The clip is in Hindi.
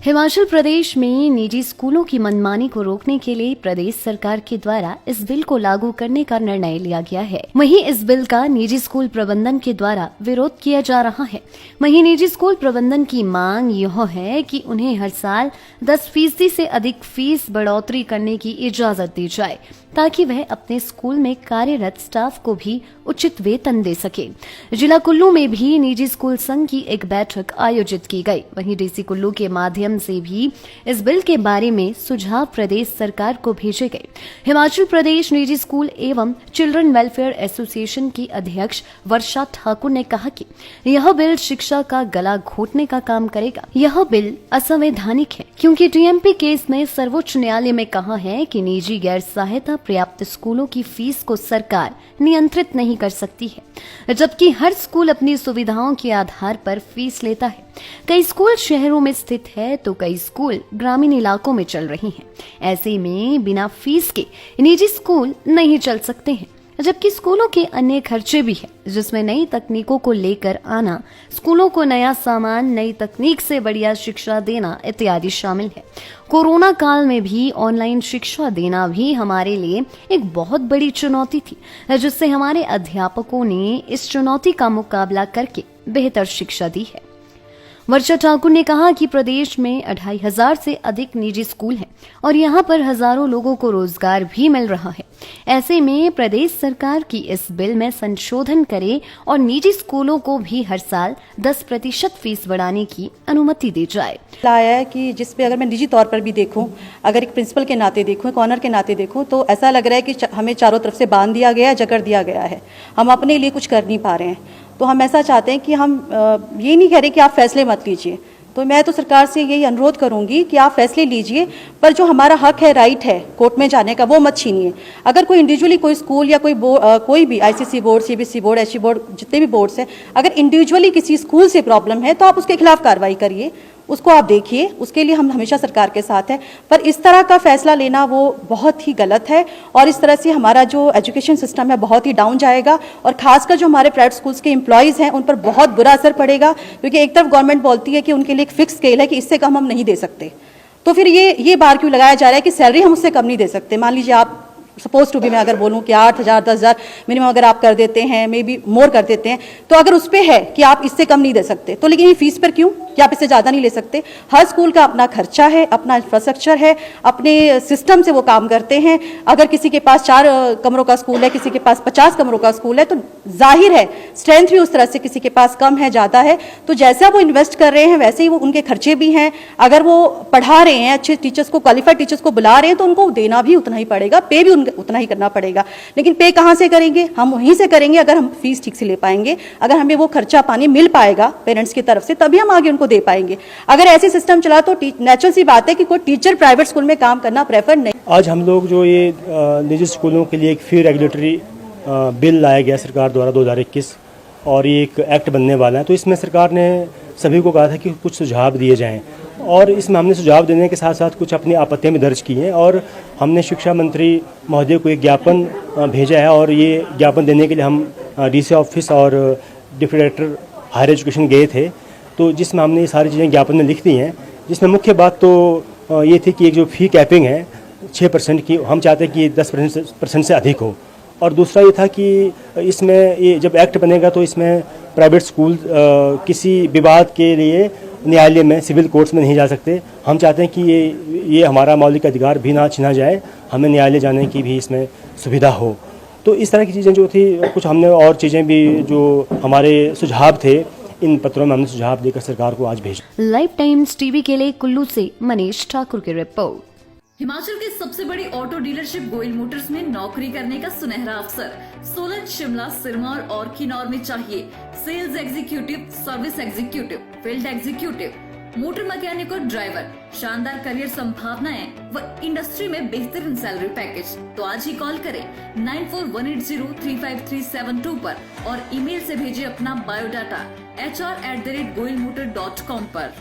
हिमाचल प्रदेश में निजी स्कूलों की मनमानी को रोकने के लिए प्रदेश सरकार के द्वारा इस बिल को लागू करने का निर्णय लिया गया है। वहीं इस बिल का निजी स्कूल प्रबंधन के द्वारा विरोध किया जा रहा है। वहीं निजी स्कूल प्रबंधन की मांग यह है कि उन्हें हर साल 10% से अधिक फीस बढ़ोतरी करने की इजाजत दी जाए ताकि वह अपने स्कूल में कार्यरत स्टाफ को भी उचित वेतन दे सके। जिला कुल्लू में भी निजी स्कूल संघ की एक बैठक आयोजित की गई। वहीं डीसी कुल्लू के माध्यम से भी इस बिल के बारे में सुझाव प्रदेश सरकार को भेजे गए। हिमाचल प्रदेश निजी स्कूल एवं चिल्ड्रन वेलफेयर एसोसिएशन की अध्यक्ष वर्षा ठाकुर ने कहा कि यह बिल शिक्षा का गला घोटने का काम करेगा। यह बिल असंवैधानिक है क्योंकि टीएमपी केस में सर्वोच्च न्यायालय में कहा है कि निजी गैर सहायता पर्याप्त स्कूलों की फीस को सरकार नियंत्रित नहीं कर सकती है, जबकि हर स्कूल अपनी सुविधाओं के आधार पर फीस लेता है। कई स्कूल शहरों में स्थित है तो कई स्कूल ग्रामीण इलाकों में चल रही हैं। ऐसे में बिना फीस के निजी स्कूल नहीं चल सकते हैं, जबकि स्कूलों के अन्य खर्चे भी हैं, जिसमें नई तकनीकों को लेकर आना, स्कूलों को नया सामान, नई तकनीक से बढ़िया शिक्षा देना इत्यादि शामिल है। कोरोना काल में भी ऑनलाइन शिक्षा देना भी हमारे लिए एक बहुत बड़ी चुनौती थी, जिससे हमारे अध्यापकों ने इस चुनौती का मुकाबला करके बेहतर शिक्षा दी है। वर्षा ठाकुर ने कहा कि प्रदेश में 2500 से अधिक निजी स्कूल हैं और यहां पर हजारों लोगों को रोजगार भी मिल रहा है। ऐसे में प्रदेश सरकार की इस बिल में संशोधन करे और निजी स्कूलों को भी हर साल 10% फीस बढ़ाने की अनुमति दी जाए। आया है कि जिसपे अगर मैं निजी तौर पर भी देखूं, अगर एक प्रिंसिपल के नाते देखूं, एक ऑनर के नाते देखूं, तो ऐसा लग रहा है कि हमें चारों तरफ से बांध दिया गया है, जकड़ दिया गया है। हम अपने लिए कुछ कर नहीं पा रहे हैं। तो हम ऐसा चाहते हैं कि हम ये नहीं कह रहे कि आप फैसले मत लीजिए। तो मैं तो सरकार से यही अनुरोध करूंगी कि आप फैसले लीजिए, पर जो हमारा हक है, राइट है कोर्ट में जाने का, वो मत छीनिए। अगर कोई इंडिविजुअली कोई स्कूल या कोई भी ICSE board, CBSE board, SC board, जितने भी बोर्ड्स हैं, अगर इंडिविजुअली किसी स्कूल से प्रॉब्लम है तो आप उसके खिलाफ कार्रवाई करिए, उसको आप देखिए, उसके लिए हम हमेशा सरकार के साथ हैं। पर इस तरह का फैसला लेना वो बहुत ही गलत है और इस तरह से हमारा जो एजुकेशन सिस्टम है बहुत ही डाउन जाएगा और खासकर जो हमारे प्राइवेट स्कूल्स के एम्प्लॉयज़ हैं उन पर बहुत बुरा असर पड़ेगा, क्योंकि एक तरफ गवर्नमेंट बोलती है कि उनके लिए एक फिक्स स्केल है कि इससे कम हम नहीं दे सकते, तो फिर ये बार क्यों लगाया जा रहा है कि सैलरी हम उससे कम नहीं दे सकते। मान लीजिए आप सपोज टू भी मैं अगर बोलूं कि 8,000 10,000 मिनिमम अगर आप कर देते हैं, मे बी मोर कर देते हैं, तो अगर उस पे है कि आप इससे कम नहीं दे सकते, तो लेकिन ये फीस पर क्यों, कि आप इससे ज़्यादा नहीं ले सकते। हर स्कूल का अपना खर्चा है, अपना इंफ्रास्ट्रक्चर है, अपने सिस्टम से वो काम करते हैं। अगर किसी के पास 4 कमरों का स्कूल है, किसी के पास 50 कमरों का स्कूल है, तो जाहिर है स्ट्रेंथ भी उस तरह से किसी के पास कम है, ज़्यादा है। तो जैसा वो इन्वेस्ट कर रहे हैं वैसे ही वो उनके खर्चे भी हैं। अगर वो पढ़ा रहे हैं, अच्छे टीचर्स को, क्वालिफाइड टीचर्स को बुला रहे हैं, तो उनको देना भी उतना ही पड़ेगा, पे भी उतना ही करना पड़ेगा। लेकिन पे कहाँ से करेंगे? हम वहीं से करेंगे अगर हम फीस ठीक से ले पाएंगे, अगर हमें वो खर्चा पानी मिल पाएगा पेरेंट्स की तरफ से, तभी हम आगे उनको दे पाएंगे। अगर ऐसे सिस्टम चला तो नेचुरल सी बात है कि कोई टीचर प्राइवेट स्कूल में काम करना प्रेफर नहीं। आज हम लोग जो ये निजी स्कूलों के लिए एक फी रेगुलेटरी बिल लाया गया सरकार द्वारा 2021 और ये एक एक्ट बनने वाला है, तो इसमें सरकार ने सभी को कहा था कि कुछ सुझाव दिए जाएं और इसमें हमने सुझाव देने के साथ साथ कुछ अपनी आपत्तियां भी दर्ज की हैं और हमने शिक्षा मंत्री महोदय को एक ज्ञापन भेजा है और ये ज्ञापन देने के लिए हम डीसी ऑफिस और डिप्टी डायरेक्टर हायर एजुकेशन गए थे, तो जिसमें हमने ये सारी चीज़ें ज्ञापन में लिख दी हैं। जिसमें मुख्य बात तो ये थी कि एक जो फ़ी कैपिंग है 6% की, हम चाहते हैं कि 10% से अधिक हो। और दूसरा ये था कि इसमें ये जब एक्ट बनेगा तो इसमें प्राइवेट स्कूल किसी विवाद के लिए न्यायालय में, सिविल कोर्ट्स में नहीं जा सकते। हम चाहते हैं कि ये हमारा मौलिक अधिकार भी ना छीना जाए, हमें न्यायालय जाने की भी इसमें सुविधा हो। तो इस तरह की चीज़ें जो थी, कुछ हमने और चीज़ें भी जो हमारे सुझाव थे, इन पत्रों में हमने सुझाव देकर सरकार को आज भेजा। लाइव टाइम्स टीवी के लिए कुल्लू से मनीष ठाकुर की रिपोर्ट। हिमाचल की सबसे बड़ी ऑटो डीलरशिप गोयल मोटर्स में नौकरी करने का सुनहरा अवसर। सोलन, शिमला, सिरमौर और किन्नौर में चाहिए sales executive, service executive, field executive, motor mechanic और ड्राइवर। शानदार करियर संभावनाएं व इंडस्ट्री में बेहतरीन सैलरी पैकेज। तो आज ही कॉल करें 9418035372 पर और ईमेल से भेजिए अपना बायोडाटा hr@goilmotor.com पर।